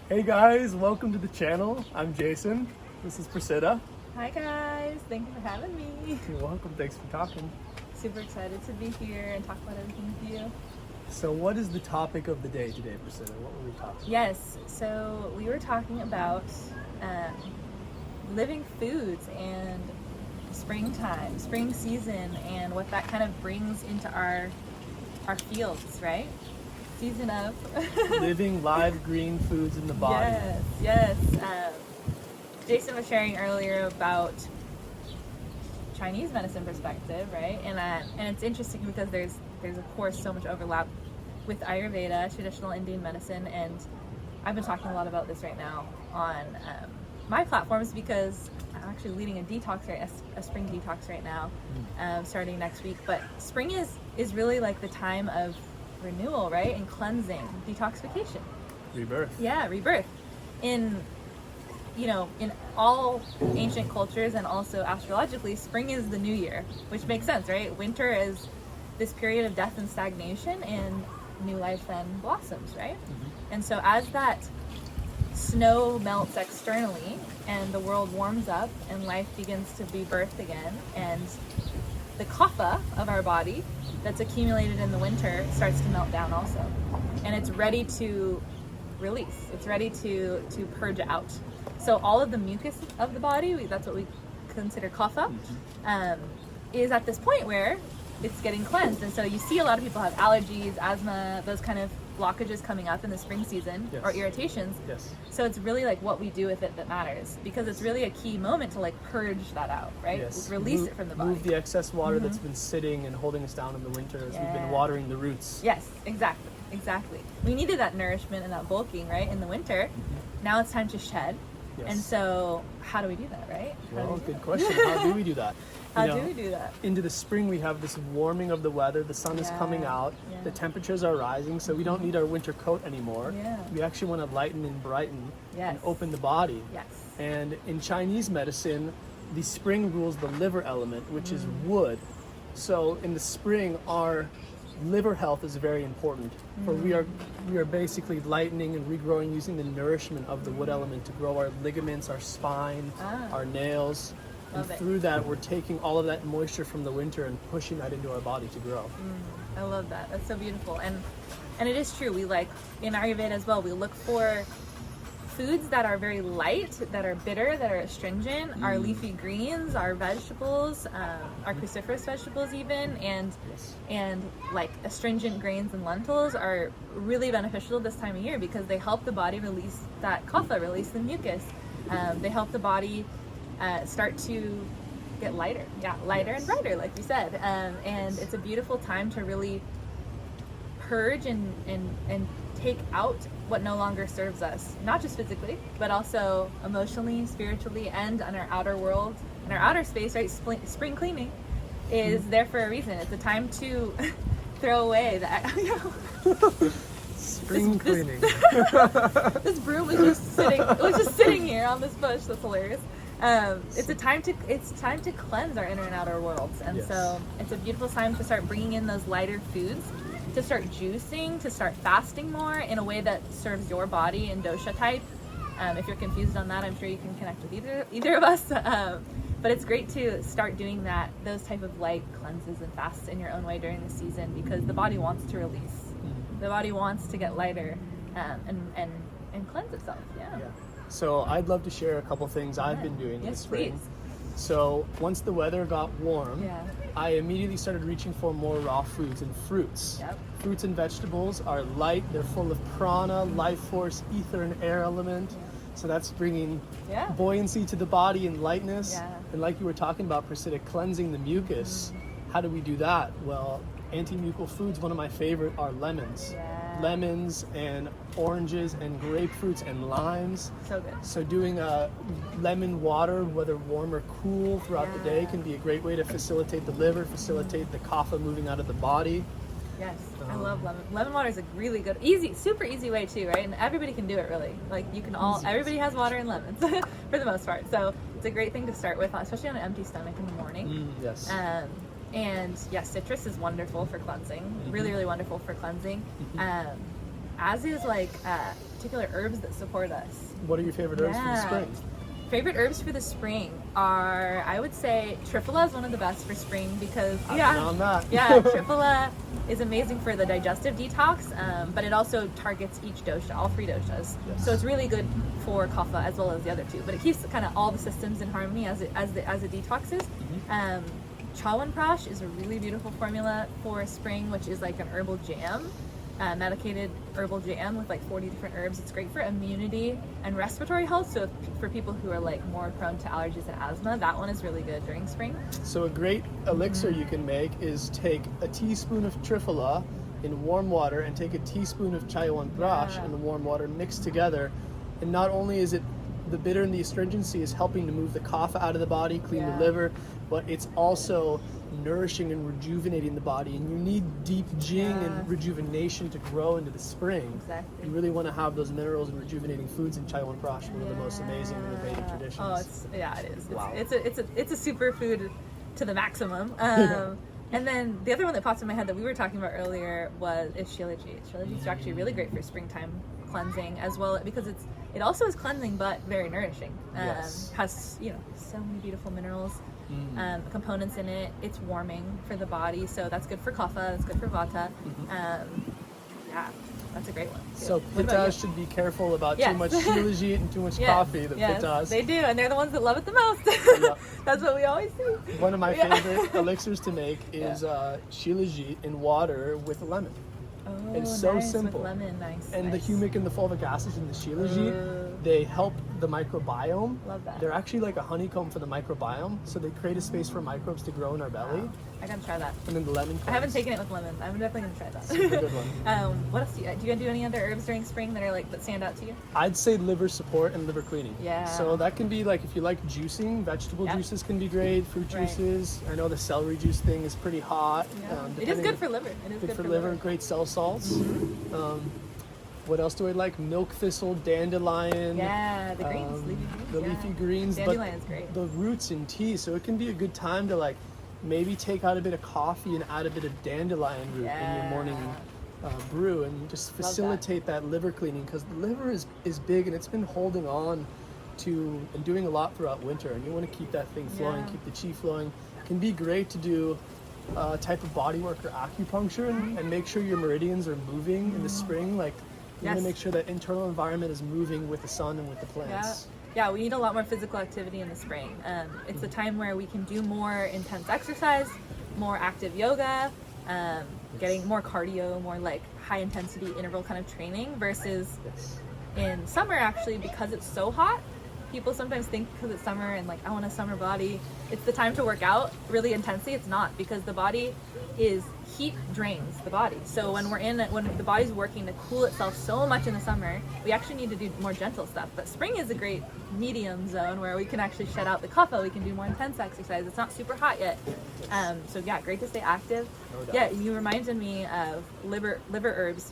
Hey guys, welcome to the channel. I'm Jason. This is Prahsiddha. Hi guys, thank you for having me. You're welcome. Thanks for talking. Super excited to be here and talk about everything with you. So, what is the topic of the day today, Prahsiddha? What were we talking about? Yes, so we were talking about living foods and springtime, spring season, and what that kind of brings into our fields, right? Season of Living live green foods in the body. Yes. Jason was sharing earlier about Chinese medicine perspective, right? And it's interesting because there's of course so much overlap with Ayurveda, traditional Indian medicine, and I've been talking a lot about this right now on my platforms because I'm actually leading a spring detox right now, starting next week. But spring is really like the time of renewal, right? And cleansing, detoxification. Rebirth. Yeah, rebirth. In all ancient cultures and also astrologically, spring is the new year, which makes sense, right? Winter is this period of death and stagnation, and new life then blossoms, right? Mm-hmm. And so as that snow melts externally and the world warms up and life begins to be birthed again, and the kapha of our body that's accumulated in the winter starts to melt down also, and it's ready to release, it's ready to purge out. So all of the mucus of the body, that's what we consider kapha, is at this point where it's getting cleansed. And so you see a lot of people have allergies, asthma, those kind of blockages coming up in the spring season. Yes. Or irritations. Yes. So it's really like what we do with it that matters, because it's really a key moment to like purge that out, right? Yes. Release it from the body. Move the excess water that's been sitting and holding us down in the winter as we've been watering the roots. Yes, exactly. We needed that nourishment and that bulking, right, in the winter. Now it's time to shed. Yes. And so how do we do that, right? Good question. How do we do that? How do we do that? Into the spring, we have this warming of the weather. The sun is coming out. Yeah. The temperatures are rising, so we don't need our winter coat anymore. Yeah. We actually want to lighten and brighten and open the body. Yes. And in Chinese medicine, the spring rules the liver element, which is wood. So in the spring, our liver health is very important. For we are basically lightening and regrowing using the nourishment of the wood element to grow our ligaments, our spine, our nails. And through that, we're taking all of that moisture from the winter and pushing that into our body to grow. I love that. That's so beautiful. And it is true. We like, in Ayurveda as well, we look for foods that are very light, that are bitter, that are astringent, our leafy greens, our vegetables, our cruciferous vegetables even, and like astringent grains and lentils are really beneficial this time of year because they help the body release that kapha, release the mucus. They help the body start to get lighter, and brighter, like you said, and it's a beautiful time to really purge and take out what no longer serves us, not just physically, but also emotionally, spiritually, and in our outer world, in our outer space, right? Spring cleaning is there for a reason. It's a time to throw away that. Spring cleaning. This broom was just sitting. It was just sitting here on this bush. That's hilarious. It's time to cleanse our inner and outer worlds, and so it's a beautiful time to start bringing in those lighter foods, to start juicing, to start fasting more in a way that serves your body and dosha type. If you're confused on that, I'm sure you can connect with either of us. But it's great to start doing those type of light cleanses and fasts in your own way during the season, because the body wants to release. The body wants to get lighter and cleanse itself. Yeah. So I'd love to share a couple things I've been doing in the spring. Please. So once the weather got warm, I immediately started reaching for more raw foods and fruits. Fruits and vegetables are light, they're full of prana, life force, ether and air element. So that's bringing buoyancy to the body and lightness. And like you were talking about, Prahsiddha, cleansing the mucus. How do we do that? Well, anti-mucal foods, one of my favorite are lemons. Lemons and oranges and grapefruits and limes. So good. So doing a lemon water, whether warm or cool throughout the day, can be a great way to facilitate the liver, facilitate the kapha moving out of the body. Yes, I love lemon. Lemon water is a really good, super easy way too, right? And everybody can do it really. Like everybody has water and lemons for the most part. So it's a great thing to start with, especially on an empty stomach in the morning. Yes. And yes, citrus is wonderful for cleansing. Really, really wonderful for cleansing. As is like particular herbs that support us. What are your favorite herbs for the spring? Favorite herbs for the spring are, I would say, Triphala is one of the best for spring because Triphala is amazing for the digestive detox, but it also targets each dosha, all 3 doshas. Yes. So it's really good for kapha as well as the other 2. But it keeps kind of all the systems in harmony as it detoxes. Chyawanprash is a really beautiful formula for spring, which is like an herbal jam. Medicated herbal jam with like 40 different herbs. It's great for immunity and respiratory health. So for people who are like more prone to allergies and asthma, that one is really good during spring. So a great elixir you can make is take a teaspoon of Triphala in warm water and take a teaspoon of Chyawanprash in the warm water mixed together. And not only is it the bitter and the astringency is helping to move the kapha out of the body, clean the liver, but it's also nourishing and rejuvenating the body, and you need deep jing and rejuvenation to grow into the spring. Exactly. You really want to have those minerals and rejuvenating foods in Chyawanprash, one of the most amazing in the Vedic traditions. Oh, it is. Wow. It's a superfood to the maximum. And then the other one that popped in my head that we were talking about earlier is Shilajit. Shilajit is actually really great for springtime cleansing as well, because it also is cleansing but very nourishing. Has so many beautiful minerals. Components in it. It's warming for the body, so that's good for kapha, that's good for vata. That's a great one too. So pittas should be careful about too much shilajit and too much coffee. Pittas, they do, and they're the ones that love it the most. That's what we always do. One of my favorite elixirs to make is shilajit in water with lemon. Oh, it's so nice, simple. With lemon, nice. And the humic and the fulvic acids in the shilajit, they help the microbiome. Love that. They're actually like a honeycomb for the microbiome, so they create a space for microbes to grow in our belly. Wow. I gotta try that. And then the lemon. I haven't taken it with lemon. I'm definitely gonna try that. Super good one. What else do you do? Any other herbs during spring that are that stand out to you? I'd say liver support and liver cleaning. Yeah. So that can be like if you like juicing, vegetable juices can be great. Fruit juices. I know the celery juice thing is pretty hot. Yeah. It is good for liver. It is good for liver. Great cell salts. What else do I like? Milk thistle, dandelion. Yeah, the greens, leafy greens. The leafy greens. Dandelion is great. The roots in tea, so it can be a good time to maybe take out a bit of coffee and add a bit of dandelion root in your morning brew, and just facilitate that liver cleaning, because the liver is big and it's been holding on to and doing a lot throughout winter, and you want to keep that thing flowing, keep the chi flowing. It can be great to do type of body work or acupuncture and make sure your meridians are moving in the spring. You want to make sure that internal environment is moving with the sun and with the plants. Yeah, we need a lot more physical activity in the spring. It's a time where we can do more intense exercise, more active yoga, getting more cardio, more high intensity interval kind of training, versus in summer, actually, because it's so hot. People sometimes think because it's summer and I want a summer body, it's the time to work out really intensely. It's not, because the body heat drains the body. So when the body's working to cool itself so much in the summer, we actually need to do more gentle stuff. But spring is a great medium zone where we can actually shed out the kapha. We can do more intense exercise. It's not super hot yet. So great to stay active. No doubt. You reminded me of liver herbs.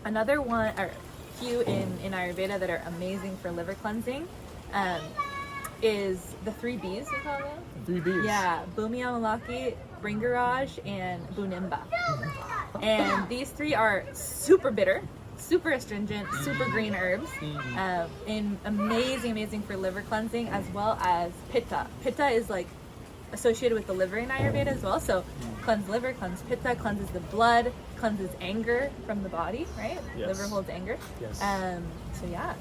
Another one, or few in Ayurveda that are amazing for liver cleansing, is the 3 Bs, we call them. 3 Bs. Yeah, Bhumi Amalaki, Bringaraj, and Bunimba. And these 3 are super bitter, super astringent, super green herbs, and amazing for liver cleansing, as well as Pitta. Pitta is associated with the liver in Ayurveda as well. So cleanse liver, cleanse Pitta, cleanses the blood, cleanses anger from the body, right? Yes. Liver holds anger. Yes.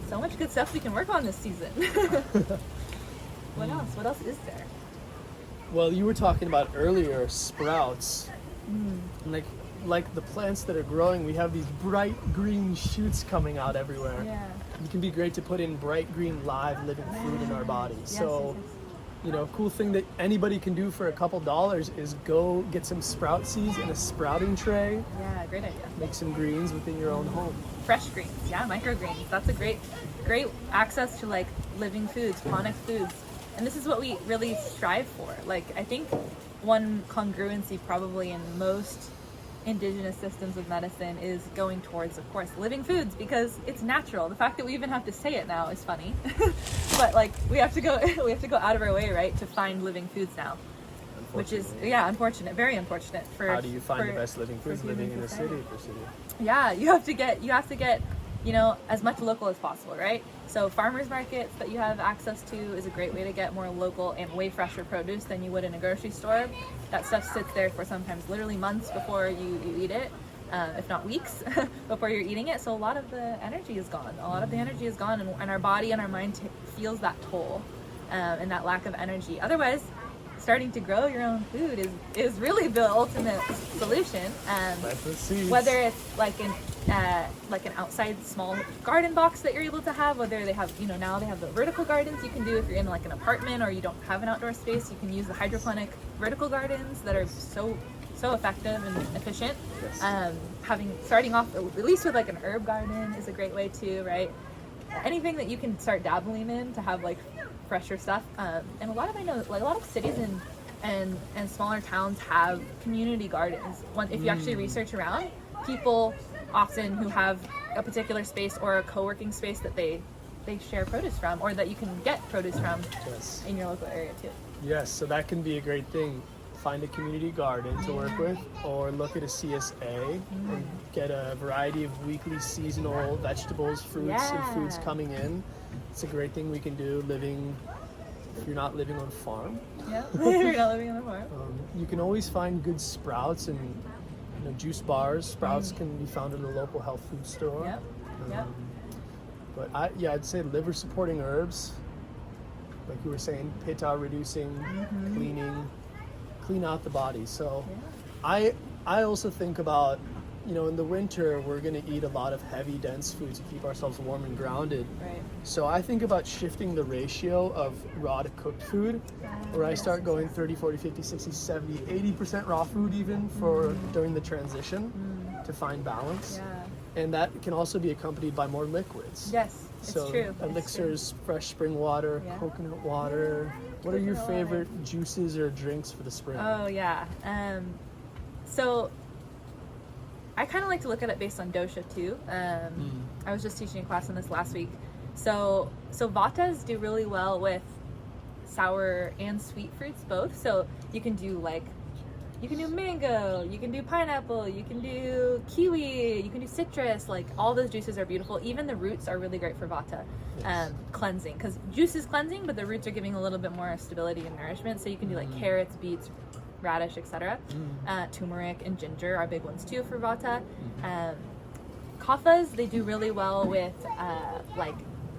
So much good stuff we can work on this season. What else? What else is there? Well, you were talking about earlier sprouts. Like the plants that are growing, we have these bright green shoots coming out everywhere. Yeah. It can be great to put in bright green live living food in our bodies. Cool thing that anybody can do for a couple dollars is go get some sprout seeds in a sprouting tray. Yeah, great idea. Make some greens within your own home. Fresh greens, microgreens. That's a great access to living foods, pranic foods. And this is what we really strive for. I think one congruency probably in most indigenous systems of medicine is going towards, of course, living foods, because it's natural. The fact that we even have to say it now is funny. But we have to go out of our way, right, to find living foods now. Which is unfortunate, very unfortunate for. How do you find the best living foods living in a city? Yeah, you have to get you know, as much local as possible, right? So farmers markets that you have access to is a great way to get more local and way fresher produce than you would in a grocery store. That stuff sits there for sometimes literally months before you eat it, if not weeks before you're eating it. So a lot of the energy is gone. And our body and our mind feels that toll and that lack of energy. Otherwise, starting to grow your own food is really the ultimate solution. Whether it's like an outside small garden box that you're able to have, whether they have, you know, now they have the vertical gardens you can do if you're in like an apartment or you don't have an outdoor space. You can use the hydroponic vertical gardens that are so effective and efficient. Starting off at least with like an herb garden is a great way too, right? Anything that you can start dabbling in to have like fresher stuff. And a lot of cities and smaller towns have community gardens. If you actually research around, people often who have a particular space or a co-working space that they share produce from, or that you can get produce from in your local area too. Yes, so that can be a great thing. Find a community garden to work with, or look at a CSA and get a variety of weekly seasonal vegetables, fruits, and foods coming in. It's a great thing we can do if you're not living on a farm. Yeah, you're not living on a farm. You can always find good sprouts and juice bars. Sprouts can be found in a local health food store. But I'd say liver supporting herbs, like you were saying, pitta reducing, clean out the body. So I also think about, in the winter we're going to eat a lot of heavy dense foods to keep ourselves warm and grounded. Right. So I think about shifting the ratio of raw to cooked food, where I start going 30, 40, 50, 60, 70, 80% raw food even for during the transition to find balance. And that can also be accompanied by more liquids. Yes, it's true. Elixirs, fresh spring water, coconut water. What are your favorite juices or drinks for the spring? Oh yeah. So I kind of like to look at it based on dosha too. I was just teaching a class on this last week. So vatas do really well with sour and sweet fruits both. So you can do mango, you can do pineapple, you can do kiwi, you can do citrus. Like all those juices are beautiful. Even the roots are really great for vata, cleansing, because juice is cleansing, but the roots are giving a little bit more stability and nourishment. So you can do like carrots, beets, radish, etc. Turmeric and ginger are big ones too for vata. Kathas, they do really well with like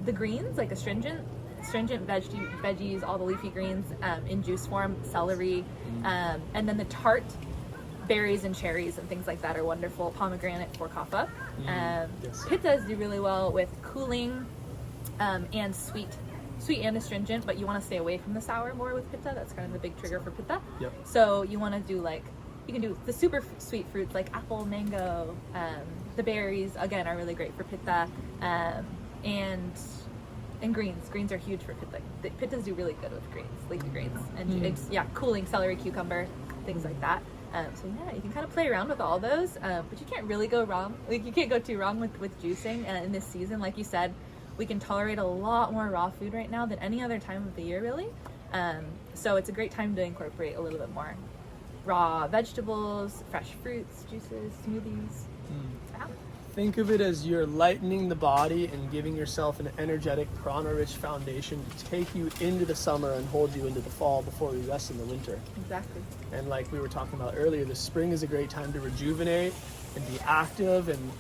the greens, like astringent veggies, all the leafy greens in juice form, celery, and then the tart berries and cherries and things like that are wonderful. Pomegranate for kapha. Pittas do really well with cooling and sweet and astringent, but you want to stay away from the sour more with pitta. That's kind of the big trigger for pitta. So you want to do you can do the super sweet fruits like apple, mango. The berries again are really great for pitta, and greens are huge for pitta. The pittas do really good with greens, leafy greens, and it's cooling celery, cucumber, things like that. You can kind of play around with all those, but you can't really go wrong. Like you can't go too wrong with juicing in this season. Like you said, we can tolerate a lot more raw food right now than any other time of the year, really. So it's a great time to incorporate a little bit more raw vegetables, fresh fruits, juices, smoothies. Think of it as you're lightening the body and giving yourself an energetic, prana-rich foundation to take you into the summer and hold you into the fall before we rest in the winter. Exactly. And like we were talking about earlier, the spring is a great time to rejuvenate and be active and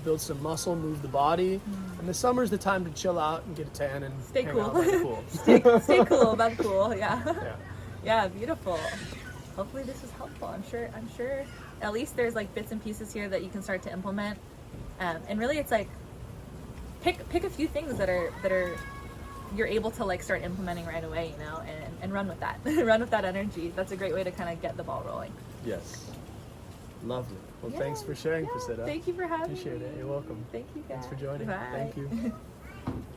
build some muscle, move the body. And the summer is the time to chill out and get a tan and stay hang cool. out by the pool. stay cool, about cool. Yeah, beautiful. Hopefully this was helpful. I'm sure at least there's like bits and pieces here that you can start to implement. And really it's like pick a few things that are you're able to start implementing right away, and run with that. Run with that energy. That's a great way to kind of get the ball rolling. Yes. Lovely. Well, thanks for sharing, Prahsiddha. Thank you for having me. Appreciate it. You're welcome. Thank you guys. Thanks for joining. Bye. Thank you.